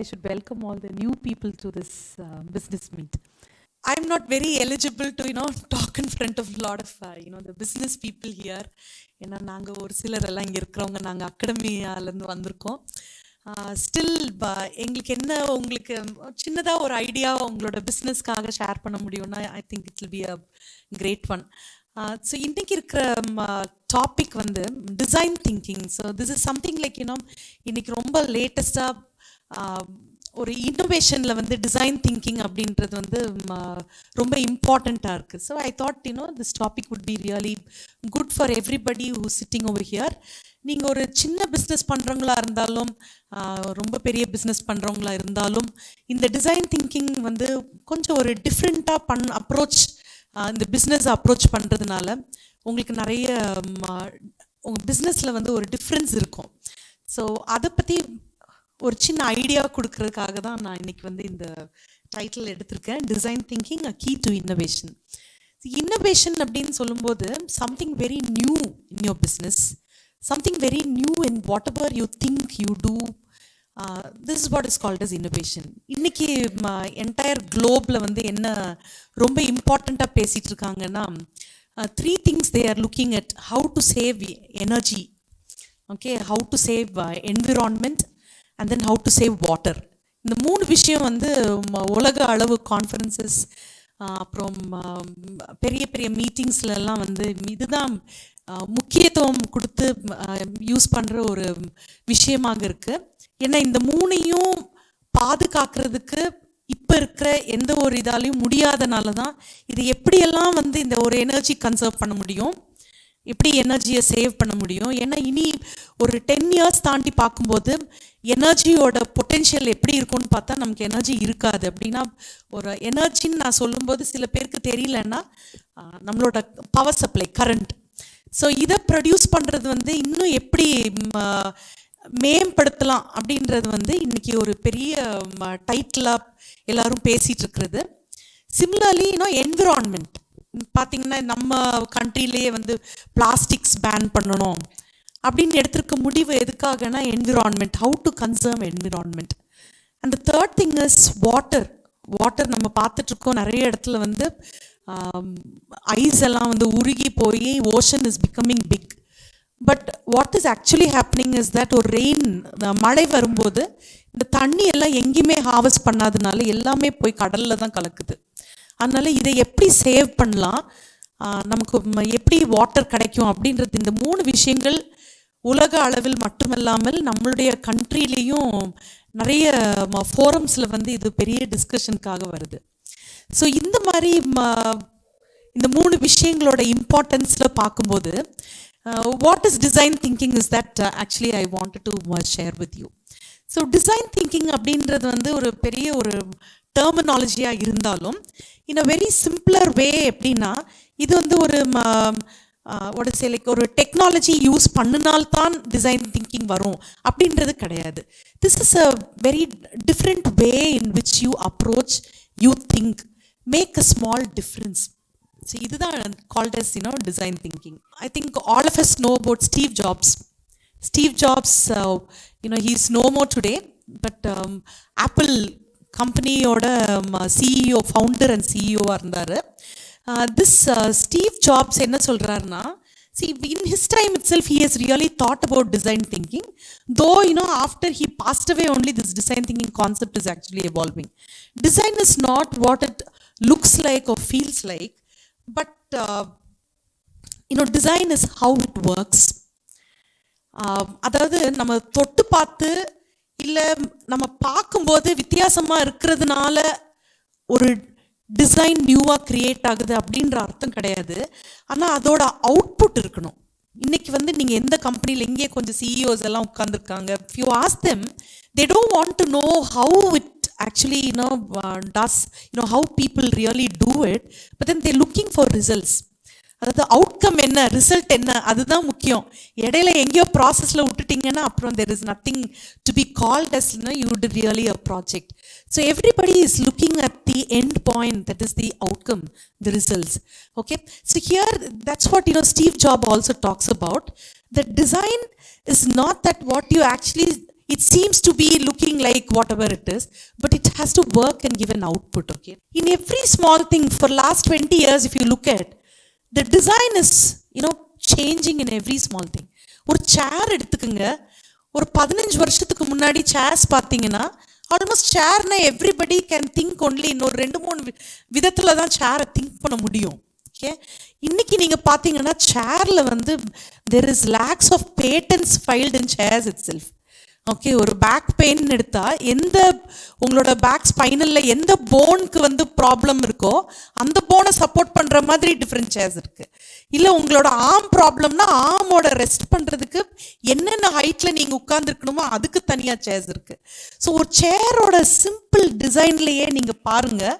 I should welcome all the new people to this business meet. I'm not very eligible to, talk in front of a lot of, the business people here. ஏன்னா நாங்கள் ஒரு சிலர் எல்லாம் இங்கே இருக்கிறவங்க நாங்கள் அகாடமியாலேருந்து வந்திருக்கோம். ஸ்டில் எங்களுக்கு என்ன உங்களுக்கு சின்னதாக ஒரு ஐடியா உங்களோட பிஸ்னஸ்க்காக ஷேர் பண்ண முடியும்னா I think it will be a grade one. So இன்றைக்கி இருக்கிற டாபிக் வந்து design thinking. So this is something like இன்றைக்கி ரொம்ப லேட்டஸ்ட்டாக ஒரு இன்னோவேஷனில் வந்து டிசைன் திங்கிங் அப்படின்றது வந்து ரொம்ப இம்பார்ட்டண்ட்டாக இருக்குது. So I thought this topic would be really good for everybody who sitting over here. நீங்கள் ஒரு சின்ன பிஸ்னஸ் பண்ணுறவங்களா இருந்தாலும் ரொம்ப பெரிய பிஸ்னஸ் பண்ணுறவங்களா இருந்தாலும் இந்த டிசைன் திங்கிங் வந்து கொஞ்சம் ஒரு டிஃப்ரெண்ட்டாக அப்ரோச் இந்த பிஸ்னஸ் அப்ரோச் பண்ணுறதுனால உங்களுக்கு நிறைய உங்கள் பிஸ்னஸில் வந்து ஒரு டிஃப்ரென்ஸ் இருக்கும். ஸோ அதை பற்றி ஒரு சின்ன ஐடியா கொடுக்கறதுக்காக தான் நான் இன்றைக்கி வந்து இந்த டைட்டில் எடுத்திருக்கேன், design thinking a key to innovation. Innovation அப்படின்னு சொல்லும்போது something very new in your business, something very new in whatever you think you do. This is what is called as innovation. இன்றைக்கி entire குளோபில் வந்து என்ன ரொம்ப இம்பார்ட்டண்ட்டாக பேசிகிட்டு இருக்காங்கன்னா 3 things they are looking at: how to save energy, okay, how to save environment, and then how to save water. இந்த 3 விஷயம் வந்து உலக அளவு கான்ஃபரன்சஸ் அப்புறம் பெரிய பெரிய மீட்டிங்ஸ்லாம் வந்து இதுதான் முக்கியத்துவம் கொடுத்து யூஸ் பண்ணுற ஒரு விஷயமாக இருக்குது. ஏன்னா இந்த 3ஐயும் பாதுகாக்கிறதுக்கு இப்போ இருக்கிற எந்த ஒரு இதாலையும் முடியாதனால தான் இது எப்படியெல்லாம் வந்து இந்த ஒரு எனர்ஜி கன்சர்வ் பண்ண முடியும், எப்படி எனர்ஜியை சேவ் பண்ண முடியும். ஏன்னா இனி ஒரு 10 years தாண்டி பார்க்கும்போது எனர்ஜியோட பொட்டென்ஷியல் எப்படி இருக்கும்னு பார்த்தா நமக்கு எனர்ஜி இருக்காது. அப்படின்னா ஒரு எனர்ஜின்னு நான் சொல்லும்போது சில பேருக்கு தெரியலன்னா நம்மளோட பவர் சப்ளை, கரண்ட். ஸோ இதை ப்ரொடியூஸ் பண்ணுறது வந்து இன்னும் எப்படி மேம்படுத்தலாம் அப்படின்றது வந்து இன்றைக்கி ஒரு பெரிய டைட்டிலாக எல்லாரும் பேசிகிட்டு இருக்கிறது. சிமிலர்லி என்விரான்மெண்ட் பார்த்திங்கன்னா நம்ம கண்ட்ரிலேயே வந்து பிளாஸ்டிக்ஸ் பேன் பண்ணணும் அப்படின்னு எடுத்திருக்க முடிவு எதுக்காகனா environment, how to conserve environment. And third thing is water. Water நம்ம பார்த்துட்ருக்கோம் நிறைய இடத்துல வந்து ஐஸ் எல்லாம் வந்து உருகி போய் ocean is becoming big. But what is actually happening is that ஒரு ரெயின், மழை வரும்போது இந்த தண்ணி எல்லாம் எங்கேயுமே ஹார்வெஸ்ட் பண்ணாதனால எல்லாமே போய் கடலில் தான் கலக்குது. அதனால் இதை எப்படி சேவ் பண்ணலாம், நமக்கு எப்படி வாட்டர் கிடைக்கும் அப்படின்றது இந்த 3 விஷயங்கள் உலக அளவில் மட்டுமல்லாமல் நம்மளுடைய கண்ட்ரிலேயும் நிறைய ஃபோரம்ஸில் வந்து இது பெரிய டிஸ்கஷனுக்காக வருது. ஸோ இந்த மாதிரி இந்த 3 விஷயங்களோட இம்பார்ட்டன்ஸில் பார்க்கும்போது what is design thinking is that actually I wanted to share with you. So design thinking அப்படின்றது வந்து ஒரு பெரிய ஒரு டெர்மினாலஜியாக இருந்தாலும் in a very simpler way எப்படின்னா இது வந்து ஒரு what to say like ஒரு டெக்னாலஜி யூஸ் பண்ணினால்தான் டிசைன் திங்கிங் வரும் அப்படின்றது கிடையாது. This is a very different way in which you approach, you think, make a small difference. So இதுதான் called as design thinking. I think all of us know about Steve Jobs. Steve Jobs, he is no more today, but Apple கம்பெனியோட CEO, founder and சிஇஓவாக இருந்தார். This Steve Jobs என்ன சொல்கிறாருன்னா, see, in his time itself he has really thought about design thinking, though after he passed away only this design thinking concept is actually evolving. Design is not what it looks like or feels like, but design is how it works. அதாவது நம்ம தொட்டு பார்த்து இல்லை நம்ம பார்க்கும்போது வித்தியாசமாக இருக்கிறதுனால ஒரு டிசைன் நியூவாக க்ரியேட் ஆகுது அப்படின்ற அர்த்தம் கிடையாது. ஆனால் அதோட அவுட்புட் இருக்கணும். இன்றைக்கி வந்து நீங்கள் எந்த கம்பெனியில் எங்கே கொஞ்சம் சிஇஓஸ் எல்லாம் உட்காந்துருக்காங்க, if you ask them, they don't want to know how it actually does, how people really do it, but then they're looking for results. அதாவது அவுட்கம் என்ன, ரிசல்ட் என்ன, அதுதான் முக்கியம். இடையில எங்கேயோ ப்ராசஸில் விட்டுட்டிங்கன்னா அப்புறம் there is nothing to be called as you did really a project. So everybody is looking at the end point, that is the outcome, the results. Okay, so here that's what Steve Jobs also talks about. The design is not that what you actually It seems to be looking like whatever it is, but it has to work and give an output, okay? In every small thing, for last 20 years, if you look at, the design is, changing in every small thing. ஒரு சேர் எடுத்துக்கோங்க, ஒரு 15 வருஷத்துக்கு முன்னாடி chairs பார்த்தீங்கன்னா, almost சேர்னா everybody can think only இன்னொரு 2-3 விதத்தில் தான் சேரை திங்க் பண்ண முடியும். ஓகே, இன்னைக்கு நீங்கள் பார்த்தீங்கன்னா சேரில் வந்து there is lakhs of patents filed in chairs itself. Okay, ஒரு பேக் பெயின் எடுத்தால் எந்த உங்களோட பேக் ஸ்பைனலில் எந்த போனுக்கு வந்து ப்ராப்ளம் இருக்கோ அந்த போனை சப்போர்ட் பண்ணுற மாதிரி டிஃப்ரெண்ட் சேர்ஸ் இருக்குது. இல்லை உங்களோட ஆர்ம் ப்ராப்ளம்னா ஆர்மோட ரெஸ்ட் பண்ணுறதுக்கு என்னென்ன ஹைட்டில் நீங்கள் உட்காந்துருக்கணுமோ அதுக்கு தனியாக சேர்ஸ் இருக்குது. ஸோ ஒரு சேரோட சிம்பிள் டிசைன்லேயே நீங்கள் பாருங்கள்.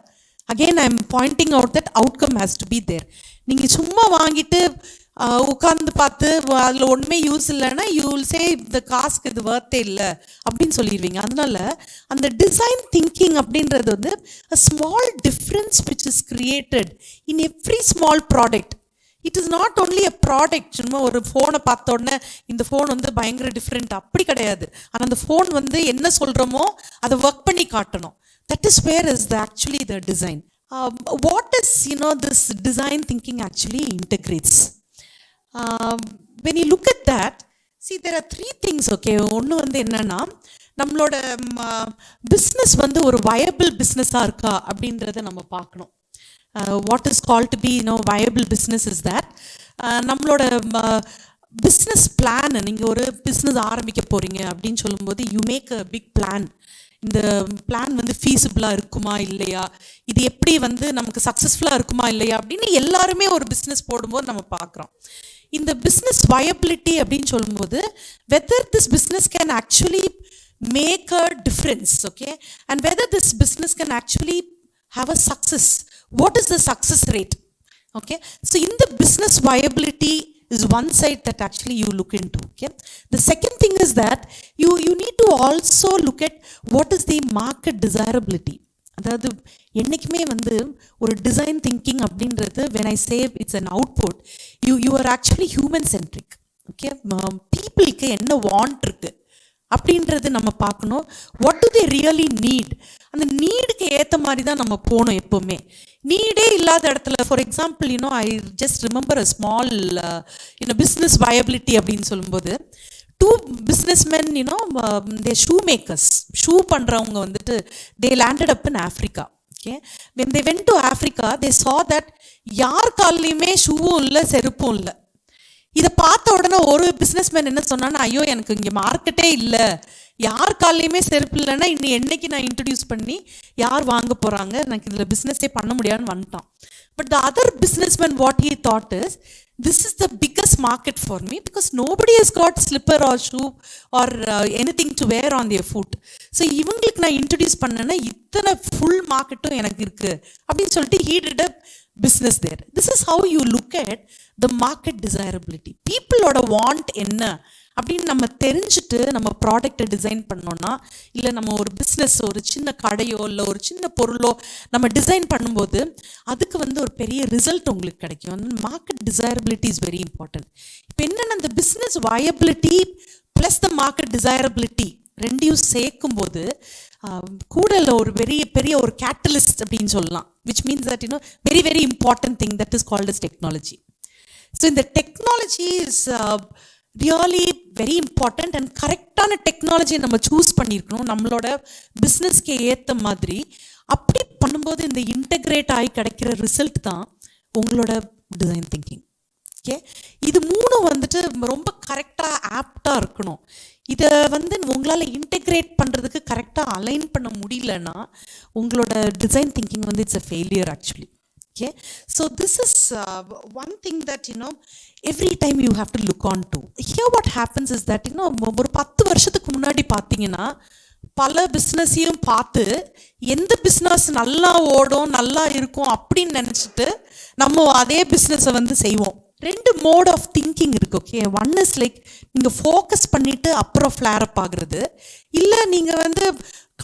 Again I am pointing out that outcome has to be there. நீங்கள் சும்மா வாங்கிட்டு உட்காந்து பார்த்து அதில் ஒன்றுமே யூஸ் இல்லைன்னா யூ வில் சே இந்த காசுக்கு இது வர்த்தே இல்லை அப்படின்னு சொல்லிடுவீங்க. அதனால அந்த டிசைன் திங்கிங் அப்படின்றது வந்து a small difference which is created in every small product. It is not only a product. சும்மா ஒரு ஃபோனை பார்த்த உடனே இந்த ஃபோன் வந்து பயங்கர டிஃப்ரெண்ட் அப்படி கிடையாது. ஆனால் அந்த ஃபோன் வந்து என்ன சொல்கிறோமோ அதை ஒர்க் பண்ணி காட்டணும். That is where is actually the design. What is this design thinking actually integrates? When you look at that, see there are 3 things. Okay, ஒன்று வந்து என்னன்னா, நம்மளோட பிஸ்னஸ் வந்து ஒரு வயபிள் பிஸ்னஸாக இருக்கா அப்படின்றத நம்ம பார்க்கணும். What is called to be viable business is that நம்மளோட பிஸ்னஸ் பிளான். நீங்கள் ஒரு பிஸ்னஸ் ஆரம்பிக்க போகிறீங்க அப்படின்னு சொல்லும்போது you make a big plan. இந்த பிளான் வந்து ஃபீஸிபிளாக இருக்குமா இல்லையா, இது எப்படி வந்து நமக்கு சக்ஸஸ்ஃபுல்லாக இருக்குமா இல்லையா அப்படின்னு எல்லாருமே ஒரு பிஸ்னஸ் போடும்போது நம்ம பார்க்குறோம். இந்த பிஸ்னஸ் வயபிலிட்டி அப்படின்னு சொல்லும்போது whether this business can actually make a difference, okay, and whether this business can actually have a success. What is the success rate? Okay, so in the business viability is one side that actually you look into. Okay, the second thing is that you need to also look at what is the market desirability. அதாவது என்றைக்குமே வந்து ஒரு design thinking அப்படின்றது when I say it's an output, you are actually human centric. Okay, பீப்புளுக்கு என்ன want இருக்கு அப்படின்றது நம்ம பார்க்கணும். What to they really need, அந்த நீடுக்கு ஏற்ற மாதிரி தான் நம்ம போகணும். எப்போவுமே நீடே இல்லாத இடத்துல, for example I just remember a small business viability அப்படின்னு சொல்லும்போது 2 businessmen they shoe makers, shoe பண்ணுறவங்க வந்துட்டு they landed up in Africa. Okay, when they went to Africa they saw that யார் கால்லையுமே ஷூவும் இல்லை செருப்பும் இல்லை. இதை பார்த்த உடனே ஒரு பிஸ்னஸ்மேன் என்ன சொன்னான்னா, ஐயோ எனக்கு இங்கே மார்க்கெட்டே இல்லை, யார் காலையுமே செருப்பு இல்லைன்னா இன்னும் என்னைக்கு நான் இன்ட்ரடியூஸ் பண்ணி யார் வாங்க போகிறாங்க, எனக்கு இதில் பிஸ்னஸே பண்ண முடியாதுன்னு வந்துட்டான். But the other businessman what he thought is, this is the biggest market for me because nobody has got slipper or shoe or anything to wear on their foot. So இவங்களுக்கு நான் இன்ட்ரடியூஸ் பண்ணேன்னா இத்தனை full மார்க்கெட்டும் எனக்கு இருக்குது அப்படின்னு சொல்லிட்டு he did a business there. This is how you look at the market desirability. பீப்புளோட want என்ன அப்படின்னு நம்ம தெரிஞ்சுட்டு நம்ம ப்ராடக்டை டிசைன் பண்ணோன்னா, இல்லை நம்ம ஒரு பிஸ்னஸ் ஒரு சின்ன கடையோ இல்லை ஒரு சின்ன பொருளோ நம்ம டிசைன் பண்ணும்போது அதுக்கு வந்து ஒரு பெரிய ரிசல்ட் உங்களுக்கு கிடைக்கும். Market desirability is very important. இப்போ என்னென்ன அந்த business viability plus the market desirability ரெண்டையும் சேர்க்கும்போது கூட ஒரு பெரிய ஒரு கேட்டலிஸ்ட் அப்படின்னு சொல்லலாம். Which means that very very important thing that is called as technology. So இந்த technology is really very important and கரெக்டான டெக்னாலஜியை நம்ம சூஸ் பண்ணியிருக்கணும் நம்மளோட பிஸ்னஸ்க்கு ஏற்ற மாதிரி. அப்படி பண்ணும்போது இந்த இன்டெகிரேட் ஆகி கிடைக்கிற ரிசல்ட் தான் உங்களோட டிசைன் திங்கிங். ஓகே, இது 3 வந்துட்டு ரொம்ப கரெக்டாக ஆப்டாக இருக்கணும். இதை வந்து உங்களால் இன்டெகிரேட் பண்ணுறதுக்கு கரெக்டாக அலைன் பண்ண முடியலன்னா உங்களோட டிசைன் திங்கிங் வந்து it's a failure actually. Okay, so this is one thing that every time you have to look on to. Here what happens is that ஒரு 10 வருஷத்துக்கு முன்னாடி பார்த்தீங்கன்னா பல பிஸ்னஸையும் பார்த்து எந்த பிஸ்னஸ் நல்லா ஓடும் நல்லா இருக்கும் அப்படின்னு நினச்சிட்டு நம்ம அதே பிஸ்னஸை வந்து செய்வோம். 2 மோட் ஆஃப் திங்கிங் இருக்குது. ஓகே, ஒன் இஸ் லைக் நீங்கள் ஃபோக்கஸ் பண்ணிவிட்டு அப்புறம் ஃப்ளேர் அப் ஆகுறது, இல்லை நீங்கள் வந்து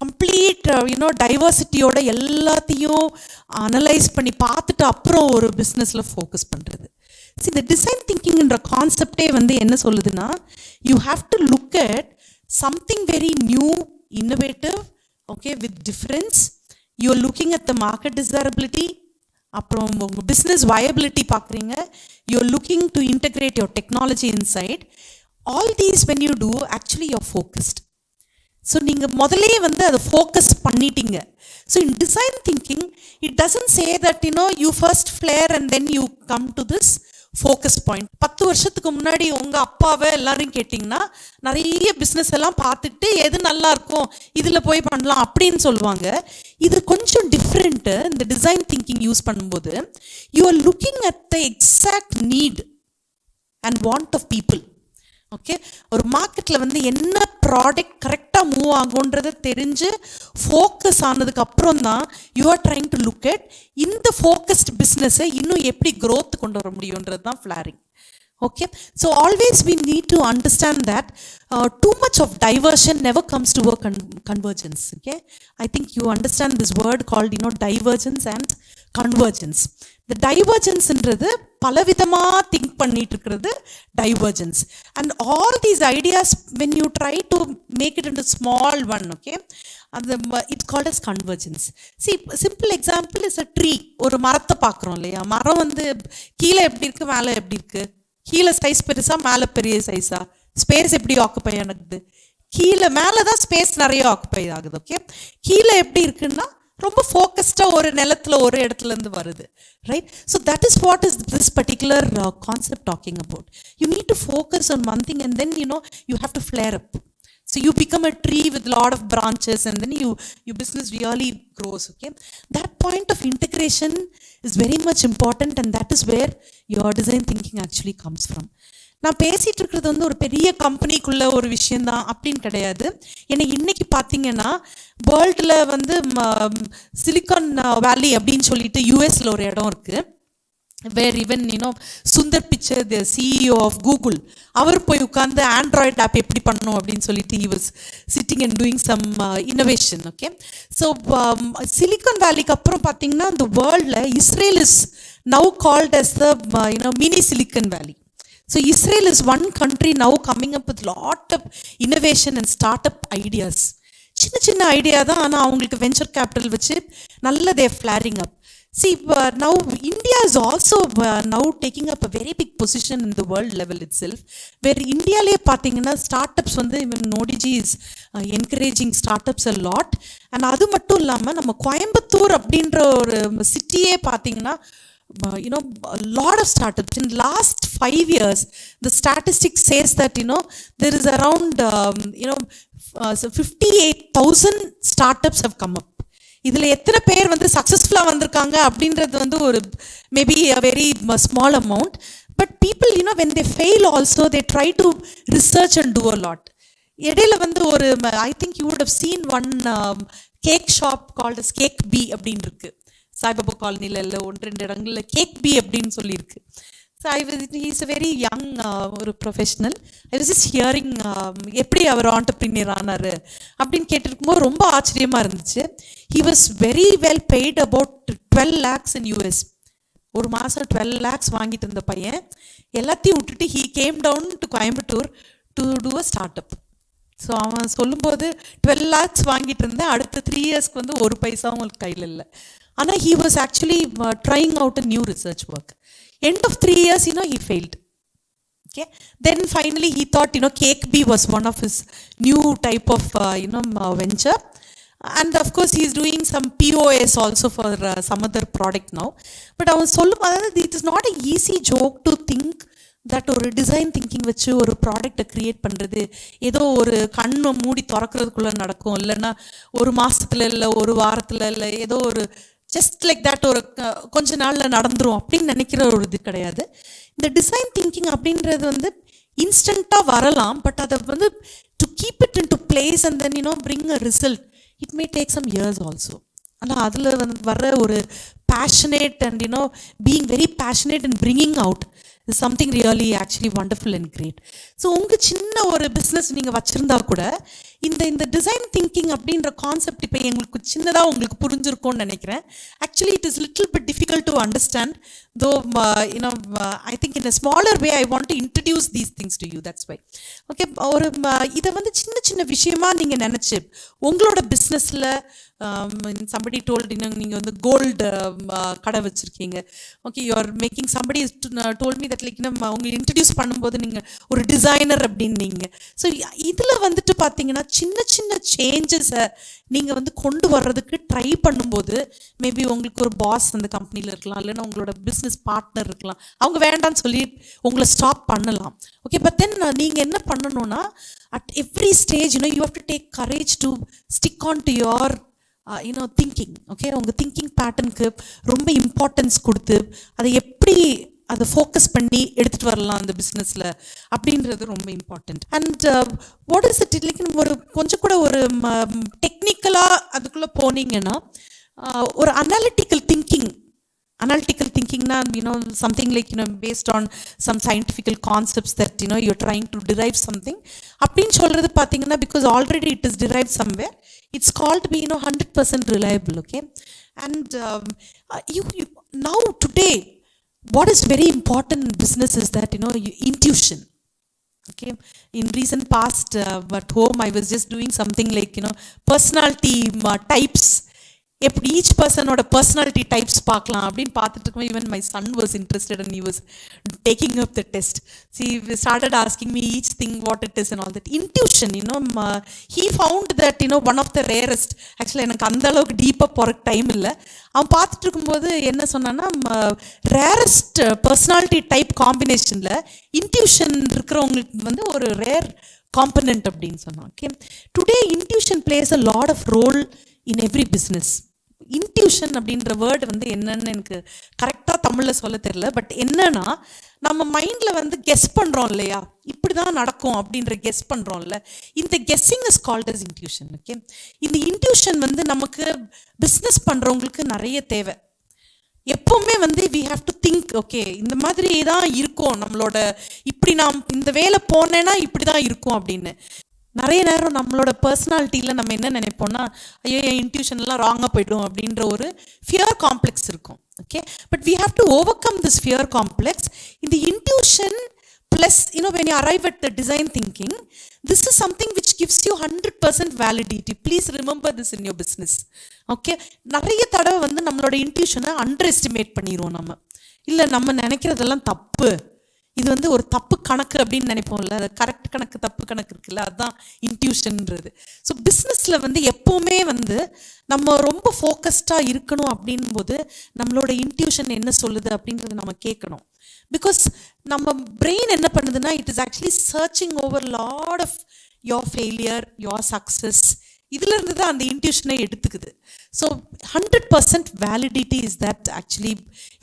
கம்ப்ளீட் டைவர்சிட்டியோட எல்லாத்தையும் அனலைஸ் பண்ணி பார்த்துட்டு அப்புறம் ஒரு பிஸ்னஸில் ஃபோக்கஸ் பண்ணுறது. இந்த டிசைன் திங்கிங்ன்ற கான்செப்டே வந்து என்ன சொல்லுதுன்னா, you have to look at something very new, innovative, okay, with difference. You're looking at the market desirability, அப்புறம் உங்க business viability பார்க்குறீங்க. You're looking to integrate your technology inside. All these when you do, actually you're focused. So நீங்கள் முதலே வந்து அதை focus பண்ணிட்டீங்க. So in design thinking it doesn't say that you first flare and then you come to this focus point. 10 வருஷத்துக்கு முன்னாடி உங்கள் அப்பாவை எல்லாரும் கேட்டிங்கன்னா நிறைய பிஸ்னஸ் எல்லாம் பார்த்துட்டு எது நல்லா இருக்கும் இதில் போய் பண்ணலாம் அப்படின்னு சொல்லுவாங்க. இது கொஞ்சம் டிஃப்ரெண்ட்டு. இந்த டிசைன் திங்கிங் யூஸ் பண்ணும்போது you are looking at the exact need and want of people. Okay, ஒரு மார்க்கெட்டில் வந்து என்ன ப்ராடக்ட் கரெக்டாக மூவ் ஆகுன்றதை தெரிஞ்சு ஃபோக்கஸ் ஆனதுக்கு அப்புறம் தான் you are trying to look at இந்த ஃபோக்கஸ்ட் பிஸ்னஸை இன்னும் எப்படி க்ரோத் கொண்டு வர முடியுன்றது தான் flooring. Okay, so always we need to understand that too much of diversion never comes to a convergence. Okay, I think you understand this word called divergence and convergence. The divergence என்றது பலவிதமா think பண்ணிட்டு இருக்கிறது divergence, and all these ideas when you try to make it into small one, okay, it's called as convergence. See, simple example is a tree. ஒரு மரத்தை பார்க்குறோம் இல்லையா, மரம் வந்து கீழே எப்படி இருக்கு மேலே எப்படி இருக்கு, கீழே சைஸ் பெருசா மேலே பெரிய சைஸா, ஸ்பேஸ் எப்படி ஆக்குப்பை ஆகுது, கீழே மேலே தான் ஸ்பேஸ் நிறைய ஆக்குப்பை ஆகுது. ஓகே, கீழே எப்படி இருக்குன்னா ரொம்ப ஃபோக்கஸ்டாக ஒரு நிலத்தில் ஒரு இடத்துல இருந்து வருது, right? So that is what is this particular concept talking about. You need to focus on one thing and then you have to flare up. So you become a tree with a lot of branches and then your business really grows. Okay, that point of integration is very much important, and that is where your design thinking actually comes from. நான் பேசிகிட்டு இருக்கிறது வந்து ஒரு பெரிய கம்பெனிக்குள்ள ஒரு விஷயந்தான் அப்படின்னு கிடையாது. ஏன்னா இன்னைக்கு பார்த்தீங்கன்னா வேர்ல்டில் வந்து சிலிக்கான் வேலி அப்படின்னு சொல்லிட்டு யூஎஸில் ஒரு இடம் இருக்குது. வேர் even Sundar Pichai, the CEO of Google, அவர் போய் உட்காந்து ஆண்ட்ராய்ட் ஆப் எப்படி பண்ணணும் அப்படின்னு சொல்லிட்டு he was sitting and doing some innovation. Okay, so Silicon வேலிக்கு அப்புறம் பார்த்தீங்கன்னா இந்த வேர்ல்டில் Israel is now called as the mini Silicon Valley. So Israel is one country now coming up with lot of innovation and startup ideas. சின்ன சின்ன idea தான், ஆனால் அவங்களுக்கு வெஞ்சர் கேபிட்டல் வச்சு நல்ல they are flaring up. See, now India is also now taking up a very big position in the world level itself, where Indiaலே பார்த்தீங்கன்னா startups வந்து even Modi ji is encouraging startups a lot. and அது மட்டும் இல்லாமல் நம்ம கோயம்புத்தூர் அப்படின்ற ஒரு சிட்டியே பார்த்தீங்கன்னா a lot of startups. In last 5 years, the statistics says that there is around 58,000 startups have come up. இதில் எத்தனை பேர் வந்து சக்ஸஸ்ஃபுல்லாக வந்திருக்காங்க அப்படின்றது வந்து ஒரு maybe a very small amount, but people when they fail also they try to research and do a lot. இடையில வந்து ஒரு I think you would have seen one cake shop called as Cake B அப்படின்னு இருக்கு, சாய்பாபா காலனியில் இல்லை 1-2 இடங்களில் cake பி அப்படின்னு சொல்லியிருக்கு. So he's a very young ஒரு professional. I was just hearing எப்படி அவர் ஆண்டர்ப்ரீனியர் ஆனார் அப்படின்னு கேட்டிருக்கும்போது ரொம்ப ஆச்சரியமாக இருந்துச்சு. He was very well paid about 12 lakhs in US. ஒரு மாதம் 12 lakhs வாங்கிட்டு இருந்த பையன் எல்லாத்தையும் விட்டுட்டு he came down to Coimbatore to do a start up. So அவன் சொல்லும்போது 12 lakhs வாங்கிட்டு இருந்தேன், அடுத்த 3 yearsக்கு வந்து ஒரு பைசா அவங்களுக்கு கையில் இல்லை. ஆனால் he was actually trying out a new research work. End of 3 years, he failed. Okay. Then finally he thought, Cake B was one of his new type of, venture. And of course he is doing some POS also for some other product now. But I was told it is not an easy joke to think that ஒரு design thinking வச்சு ஒரு ப்ராடக்டை create பண்ணுறது ஏதோ ஒரு கண்ணை மூடி திறக்கிறதுக்குள்ளே நடக்கும், இல்லைன்னா ஒரு மாதத்தில் இல்லை ஒரு வாரத்தில் இல்லை ஏதோ ஒரு ஜஸ்ட் லைக் தட் ஒரு கொஞ்ச நாளில் நடந்துரும் அப்படின்னு நினைக்கிற ஒரு இது கிடையாது. இந்த டிசைன் திங்கிங் அப்படின்றது வந்து இன்ஸ்டண்ட்டாக வரலாம், பட் அதை வந்து to keep it in to place and then bring a result it may take some years also. ஆனால் அதில் வந்து வர ஒரு passionate and being very passionate and bringing out is something really actually wonderful and great. So உங்கள் சின்ன ஒரு business நீங்கள் வச்சுருந்தா கூட இந்த டிசைன் திங்கிங் அப்படின்ற கான்செப்ட் இப்போ எங்களுக்கு சின்னதாக உங்களுக்கு புரிஞ்சிருக்கும்னு நினைக்கிறேன். Actually it is little bit difficult to understand. Though I think in a smaller way I want to introduce these things to you. That's why. Okay, ஒரு இதை வந்து சின்ன சின்ன விஷயமா நீங்கள் நினச்சி உங்களோட பிஸ்னஸில் somebody told நீங்கள் வந்து கோல்டு கடை வச்சுருக்கீங்க. Okay, you are making somebody told me that like உங்களை இன்ட்ரடியூஸ் பண்ணும்போது நீங்கள் ஒரு டிசைனர் அப்படின்னீங்க. ஸோ இதில் வந்துட்டு பார்த்தீங்கன்னா சின்ன சின்ன சேஞ்சஸை நீங்கள் வந்து கொண்டு வர்றதுக்கு ட்ரை பண்ணும்போது மேபி உங்களுக்கு ஒரு பாஸ் அந்த கம்பெனியில் இருக்கலாம், இல்லைன்னா உங்களோட பிஸ்னஸ் பார்ட்னர் இருக்கலாம், அவங்க வேண்டான்னு சொல்லி உங்களை ஸ்டாப் பண்ணலாம். ஓகே, பட் தென் நீங்கள் என்ன பண்ணணும்னா at every stage you have to take courage to stick on to your thinking. Okay, உங்கள் திங்கிங் பேட்டர்னுக்கு ரொம்ப இம்பார்ட்டன்ஸ் கொடுத்து அதை எப்படி அதை ஃபோக்கஸ் பண்ணி எடுத்துகிட்டு வரலாம் அந்த பிஸ்னஸில் அப்படின்றது ரொம்ப important. And what is it like ஒரு கொஞ்சம் கூட ஒரு டெக்னிக்கலாக அதுக்குள்ளே போனீங்கன்னா ஒரு analytical thinkingனா something like based on some scientific concepts that you're trying to derive something அப்படினு சொல்றது பாத்தீங்கன்னா because already it is derived somewhere, it's called to be 100% reliable. Okay, and you now today what is very important in business is that intuition. Okay, in recent past at home I was just doing something like personality types. எப்படி each பர்சனோட personality types பார்க்கலாம் அப்படின்னு பார்த்துட்டு இருக்கோம். Even my son was interested and he was taking up the test. She started asking me each thing what it is and all that. Intuition he found that one of the rarest. ஆக்சுவலாக எனக்கு அந்த அளவுக்கு டீப்பாக போகிற time இல்லை. அவன் பார்த்துட்டு இருக்கும்போது என்ன சொன்னான்னா ரேரஸ்ட் பர்சனாலிட்டி டைப் காம்பினேஷனில் இன்ட்யூஷன் இருக்கிறவங்களுக்கு வந்து ஒரு ரேர் காம்பனண்ட் அப்படின்னு சொன்னான். Okay, today intuition plays a lot of role in every business. Intuition அப்படின்ற வேர்டு வந்து என்னன்னு எனக்கு கரெக்டாக தமிழில் சொல்ல தெரியல. பட் என்னன்னா நம்ம மைண்டில் வந்து கெஸ் பண்ணுறோம் இல்லையா, இப்படி தான் நடக்கும் அப்படின்ற கெஸ் பண்ணுறோம்ல, இந்த guessing is called as intuition. Okay, இந்த இன்ட்யூஷன் வந்து நமக்கு பிஸ்னஸ் பண்ணுறவங்களுக்கு நிறைய தேவை. எப்போவுமே வந்து we have to think, okay இந்த மாதிரி தான் இருக்கும் நம்மளோட, இப்படி நாம் இந்த வேலை போனேன்னா இப்படி தான் இருக்கும் அப்படின்னு. நிறைய நேரம் நம்மளோட பர்சனாலிட்டியில் நம்ம என்ன நினைப்போம்னா, ஐயோ என் இன்ட்யூஷன்லாம் ராங்காக போய்டும் அப்படின்ற ஒரு ஃபியர் காம்ப்ளெக்ஸ் இருக்கும். Okay, but we have to overcome this fear complex. இந்த intuition plus when you arrive at the design thinking, this is something which gives you 100% validity. Please remember this in your business. Okay, நிறைய தடவை வந்து நம்மளோட இன்ட்யூஷனை under estimate பண்ணிடுவோம். இல்லை நம்ம நினைக்கிறதெல்லாம் தப்பு, இது வந்து ஒரு தப்பு கணக்கு அப்படின்னு நினைப்போம்ல, அது கரெக்ட் கணக்கு தப்பு கணக்கு இருக்குல்ல, அதுதான் இன்ட்யூஷன்ன்றது. ஸோ பிஸ்னஸில் வந்து எப்போவுமே வந்து நம்ம ரொம்ப ஃபோக்கஸ்டாக இருக்கணும் அப்படின் போது நம்மளோட இன்ட்யூஷன் என்ன சொல்லுது அப்படின்றத நம்ம கேட்கணும். பிகாஸ் நம்ம பிரெயின் என்ன பண்ணுதுன்னா, it is actually searching over lot of your failure, your success, இதிலிருந்து தான் அந்த இன்ட்யூஷனை எடுத்துக்குது. So 100% validity is that actually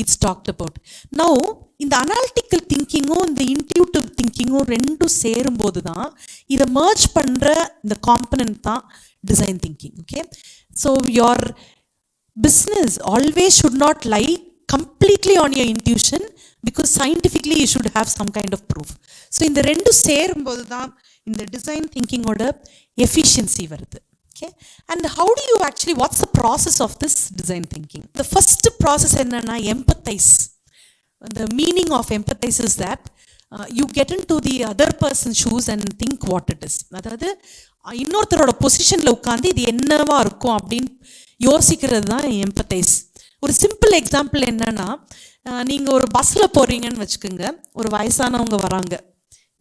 it's talked about. Now இந்த அனாலிட்டிக்கல் திங்கிங்கும் இந்த இன்ட்யூட்டிவ் திங்கிங்கும் ரெண்டும் சேரும்போது தான் இதை மர்ஜ் பண்ணுற இந்த காம்பனன்ட் தான் design thinking. Okay, so your business always should not lie completely on your intuition, because scientifically you should have some kind of proof. So இந்த ரெண்டும் சேரும்போது தான் இந்த டிசைன் திங்கிங்கோட எஃபிஷியன்சி வருது. Okay, and how do you actually, what's the process of this design thinking? The first process என்னன்னா empathize. The meaning of empathize is that you get into the other person's shoes and think what it is. அதாவது இன்னொருத்தரோட பொசிஷனில் உட்காந்து இது என்னவா இருக்கும் அப்படின்னு யோசிக்கிறது தான் empathize. ஒரு சிம்பிள் எக்ஸாம்பிள் என்னன்னா, நீங்கள் ஒரு பஸ்ஸில் போகிறீங்கன்னு வச்சுக்கோங்க, ஒரு வயசானவங்க வராங்க.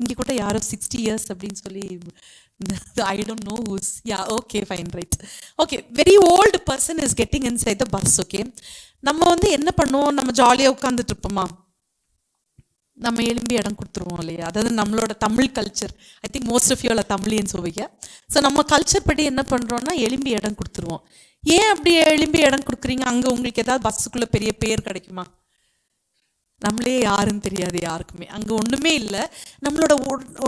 இங்கே கூட யாரும் 60 years அப்படின்னு சொல்லி, I don't know who's, yeah, okay, fine, right. Okay, very old person is getting inside the bus. Okay, நம்ம வந்து என்ன பண்ணுவோம், நம்ம ஜாலியாக உட்காந்துட்டு இருப்போமா, நம்ம எலும்பி இடம் கொடுத்துருவோம் இல்லையா. அதாவது நம்மளோட Tamil culture, I think most of you are Tamilians over here. So நம்ம கல்ச்சர் படி என்ன பண்ணுறோன்னா, எலும்பி இடம் கொடுத்துருவோம். ஏன் அப்படி எலும்பி இடம் கொடுக்குறீங்க? அங்கே உங்களுக்கு ஏதாவது பஸ்ஸுக்குள்ளே பெரிய பேர் கிடைக்குமா? நம்மளே யாருன்னு தெரியாது யாருக்குமே, அங்கே ஒன்றுமே இல்லை. நம்மளோட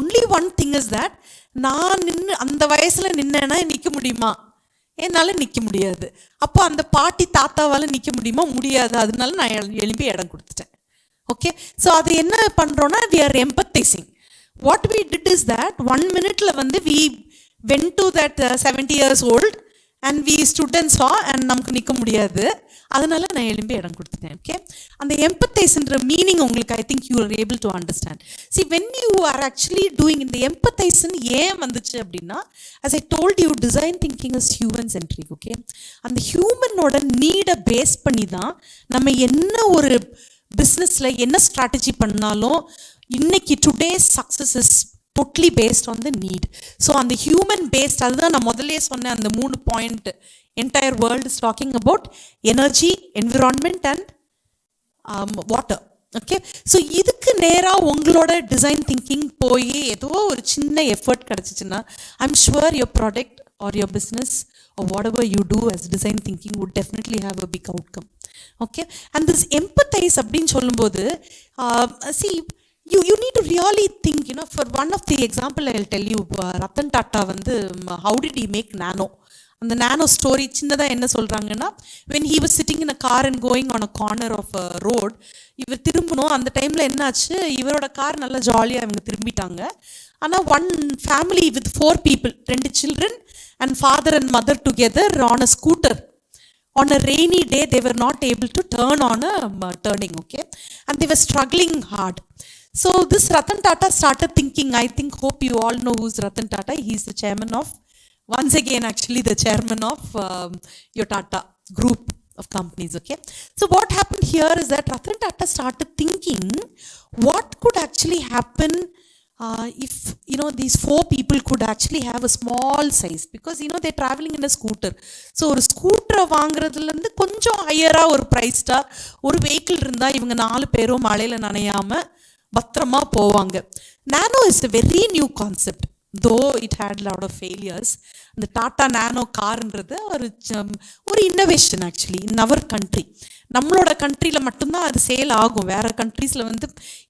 only one thing is that, நான் நின்று அந்த வயசில் நின்னேன்னா நிற்க முடியுமா? என்னால் நிற்க முடியாது. அப்போ அந்த பாட்டி தாத்தாவால் நிற்க முடியுமா? முடியாது. அதனால நான் எழுப்பி இடம் கொடுத்துட்டேன். ஓகே, ஸோ அது என்ன பண்ணுறோன்னா we are empathizing. What we did is that 1 minuteல வந்து we went to that 70 years old and we stood and saw and நமக்கு நிற்க முடியாது, அதனால நான் எழும்பி இடம் கொடுத்துட்டேன். ஓகே, அந்த எம்பத்தைஸ்ன்ற மீனிங் உங்களுக்கு I think you are able to understand. See when you are actually doing இந்த எம்பத்தைஸ்ன்னு ஏன் வந்துச்சு அப்படின்னா, as I told you design thinking is human centric. Okay, அந்த ஹியூமனோட நீடை பேஸ் பண்ணி தான் நம்ம என்ன ஒரு பிஸ்னஸில் என்ன ஸ்ட்ராட்டஜி பண்ணாலும் இன்னைக்கு today success is totally based on the need. So அந்த ஹியூமன் பேஸ்ட், அதுதான் நான் முதல்ல சொன்னேன், அந்த 3 point entire world is talking about energy, environment and water. Okay, so இதுக்கு நேராக உங்களோட டிசைன் திங்கிங் போய் ஏதோ ஒரு சின்ன எஃபர்ட் கிடச்சிச்சின்னா I'm sure your product or your business or whatever you do as design thinking would definitely have a big outcome. Okay, and this empathize அப்படின்னு சொல்லும்போது see you need to really think, you know, for one of the example I'll tell you, Ratan Tata வந்து how did he make nano, அந்த நானோ story சின்னதாக என்ன சொல்கிறாங்கன்னா, when he was sitting in a car and going on a corner of a road, இவர் திரும்பணும், அந்த டைமில் என்னாச்சு, இவரோட கார் நல்லா ஜாலியாக இவங்க திரும்பிட்டாங்க. ஆனால் one family with 4 people, 2 children and father and mother together on a scooter. On a rainy day, they were not able to turn on a turning, okay? And they were struggling hard. So this Ratan Tata started thinking, I think, hope you all know who's Ratan Tata. He's the chairman of, once again actually the chairman of your Tata group of companies, okay? So what happened here is that Ratan Tata started thinking, what could actually happen if, you know, these 4 people could actually have a small size, because, you know, they're traveling in a scooter. So ஒரு ஸ்கூட்டரை வாங்குறதுலேருந்து கொஞ்சம் ஹையராக ஒரு ப்ரைஸ்டாக ஒரு vehicle இருந்தால் இவங்க 4 பேரும் மழையில் நனையாமல் பத்திரமா போவாங்க. நானோ is a very new concept, though it had a lot of failures. அந்த டாட்டா நானோ கார்ன்றது ஒரு innovation actually in our country. நம்மளோட கண்ட்ரியில் மட்டும்தான் அது சேல் ஆகும். வேறு கண்ட்ரீஸில் வந்து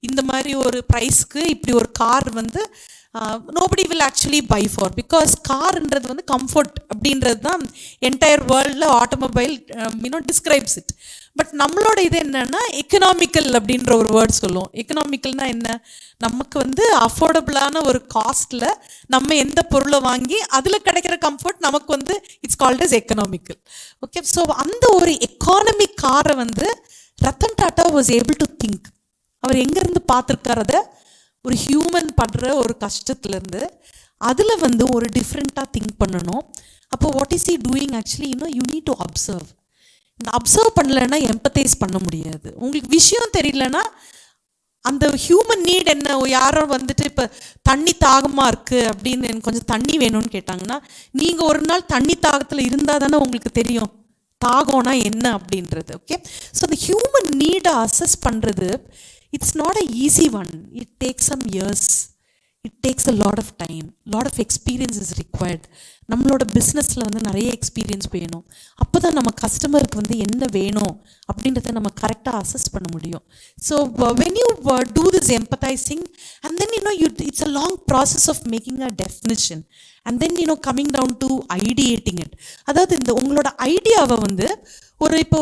இந்த மாதிரி ஒரு ப்ரைஸ்க்கு இப்படி ஒரு கார் வந்து nobody will actually buy for, because கார்ன்றது வந்து கம்ஃபர்ட் அப்படின்றது தான் என்டையர் வேர்ல்டில் ஆட்டோமொபைல் டிஸ்கிரைப்ஸ் இட். பட் நம்மளோட இது என்னன்னா எக்கனாமிக்கல் அப்படின்ற ஒரு வேர்ட் சொல்லுவோம். எக்கனாமிக்கல்னா என்ன, நமக்கு வந்து அஃபோர்டபுளான ஒரு காஸ்ட்டில் நம்ம எந்த பொருளை வாங்கி அதில் கிடைக்கிற கம்ஃபர்ட் நமக்கு வந்து it's called as economical. Okay, so அந்த ஒரு எக்கானமிக் காரை வந்து Ratan Tata was able to think. அவர் எங்கேருந்து பார்த்துருக்காரத, ஒரு ஹியூமன் படுற ஒரு கஷ்டத்துலேருந்து அதில் வந்து ஒரு டிஃப்ரெண்ட்டாக திங்க் பண்ணணும். அப்போ what is he doing actually, you need to observe. இந்த அப்சர்வ் பண்ணலைன்னா எம்பத்தைஸ் பண்ண முடியாது. உங்களுக்கு விஷயம் தெரியலன்னா அந்த ஹியூமன் நீட் என்ன, யாரோ வந்துட்டு இப்போ தண்ணி தாகமாக இருக்குது அப்படின்னு எனக்கு கொஞ்சம் தண்ணி வேணும்னு கேட்டாங்கன்னா, நீங்கள் ஒரு நாள் தண்ணி தாகத்தில் இருந்தால் தானே உங்களுக்கு தெரியும் தாகம்னா என்ன அப்படின்றது. ஓகே, ஸோ அந்த ஹியூமன் நீடை அசஸ் பண்ணுறது it's not a easy one. It takes some years, it takes a lot of time, lot of experience is required. நம்மளோட பிஸ்னஸில் வந்து நிறைய எக்ஸ்பீரியன்ஸ் வேணும். அப்போ தான் நம்ம கஸ்டமருக்கு வந்து என்ன வேணும் அப்படின்றத நம்ம கரெக்டாக அசஸ் பண்ண முடியும். So when you do this empathising and then it's a long process of making a definition and then coming down to ideating it. அதாவது இந்த உங்களோட ஐடியாவை வந்து இப்போ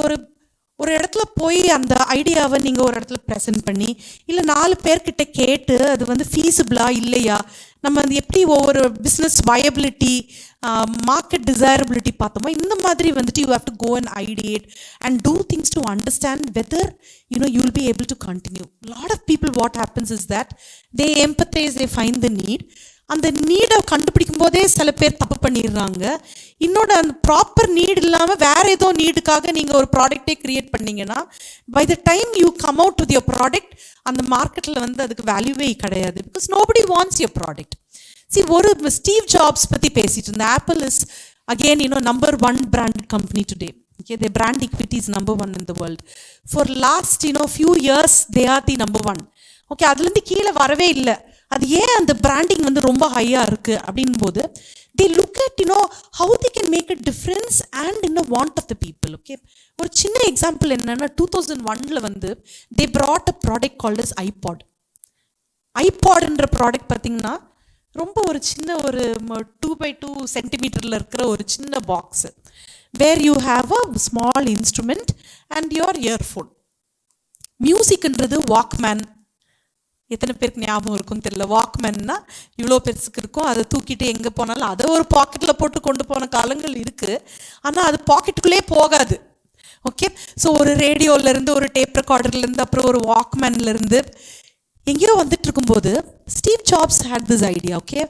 ஒரு இடத்துல போய் அந்த ஐடியாவை நீங்கள் ஒரு இடத்துல ப்ரெசென்ட் பண்ணி இல்லை 4 பேர்கிட்ட கேட்டு அது வந்து ஃபீஸிபிளா இல்லையா, நம்ம அது எப்படி ஒவ்வொரு பிஸ்னஸ் வயபிலிட்டி, மார்க்கெட் டிசைரபிலிட்டி பார்த்தோமோ, இந்த மாதிரி வந்துட்டு you have to go and ideate and do things to understand whether you will be able to continue. Lot of people, what happens is that they empathize, they find the need. அந்த நீடை கண்டுபிடிக்கும் போதே சில பேர் தப்பு பண்ணிடுறாங்க. இன்னொரு அந்த proper NEET இல்லாமல் வேற ஏதோ நீடுக்காக நீங்கள் ஒரு ப்ராடக்டே கிரியேட் பண்ணீங்கன்னா, by the time you come out with your product அந்த மார்க்கெட்டில் வந்து அதுக்கு வேல்யூவே கிடையாது. Because nobody wants your product. ஒரு ஸ்டீவ் ஜாப்ஸ் பற்றி பேசிட்டு இருந்த Apple is again number 1 branded company today. Okay, their brand equity is number 1 in the world. For last few years they are the number 1. Okay, அதுலேருந்து கீழே வரவே இல்லை. அது ஏன் அந்த பிராண்டிங் வந்து ரொம்ப ஹையாக இருக்குது அப்படின் போது they look at how they can make a difference and in the want of the people. Okay, ஒரு சின்ன எக்ஸாம்பிள் என்னன்னா 2001ல வந்து they brought a product called as iPodன்ற ப்ராடக்ட் பார்த்தீங்கன்னா ரொம்ப ஒரு சின்ன ஒரு 2x2 சென்டிமீட்டரில் இருக்கிற ஒரு சின்ன box where you have a small instrument and your earphone. மியூசிக்ன்றது வாக்மேன். எத்தனை பேருக்கு ஞாபகம் இருக்கும்னு தெரியல. வாக்மேன்னா இவ்வளோ பெருசுக்கு இருக்கும், அதை தூக்கிட்டு எங்கே போனாலும் அதை ஒரு பாக்கெட்டில் போட்டு கொண்டு போன காலங்கள் இருக்குது. ஆனால் அது பாக்கெட்டுக்குள்ளே போகாது. ஓகே, ஸோ ஒரு ரேடியோலேருந்து, ஒரு டேப் ரெக்கார்டர்லேருந்து, அப்புறம் ஒரு வாக்மேன்லேருந்து எங்கேயோ வந்துட்டு இருக்கும்போது Steve Jobs had this idea. Okay,